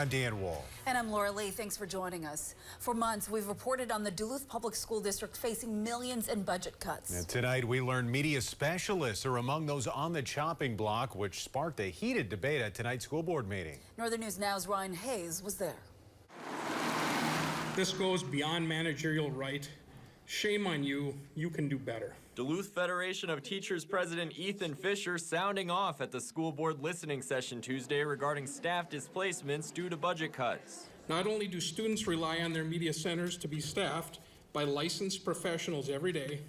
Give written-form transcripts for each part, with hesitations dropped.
I'm Dan Wall. And I'm Laura Lee. Thanks for joining us. For months, we've reported on the Duluth Public School District facing millions in budget cuts. And tonight, we learned media specialists are among those on the chopping block, which sparked a heated debate at tonight's school board meeting. Northern News Now's Ryan Hayes was there. This goes beyond managerial right. Shame on you. You can do better. Duluth Federation of Teachers President Ethan Fisher sounding off at the school board listening session Tuesday regarding staff displacements due to budget cuts. Not only do students rely on their media centers to be staffed by licensed professionals every day,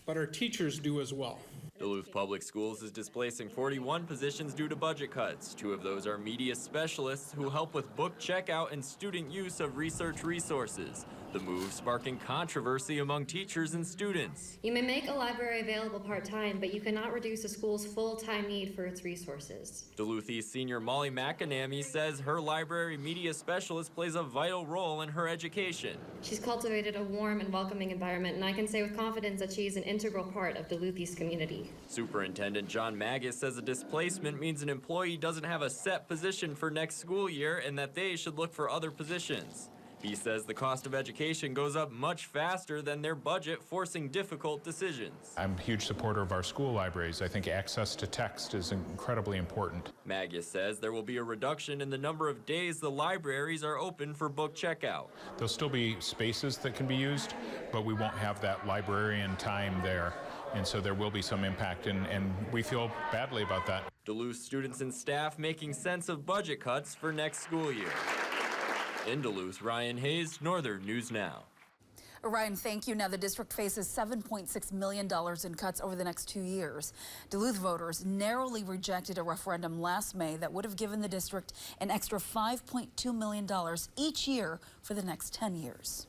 but our teachers do as well. Duluth Public Schools is displacing 41 positions due to budget cuts. 2 of those are media specialists who help with book checkout and student use of research resources. The move sparking controversy among teachers and students. You may make a library available part-time, but you cannot reduce a school's full-time need for its resources. Duluth East senior Molly McAnamy says her library media specialist plays a vital role in her education. She's cultivated a warm and welcoming environment, and I can say with confidence that she is an integral part of Duluth East community. Superintendent John Maggis says a displacement means an employee doesn't have a set position for next school year and that they should look for other positions. He says the cost of education goes up much faster than their budget, forcing difficult decisions. I'm a huge supporter of our school libraries. I think access to text is incredibly important. Maggis says there will be a reduction in the number of days the libraries are open for book checkout. There'll still be spaces that can be used, but we won't have that librarian time there. And so there will be some impact, and we feel badly about that. Duluth students and staff making sense of budget cuts for next school year. In Duluth, Ryan Hayes, Northern News Now. Ryan, thank you. Now the district faces $7.6 million in cuts over the next 2 years. Duluth voters narrowly rejected a referendum last May that would have given the district an extra $5.2 million each year for the next 10 years.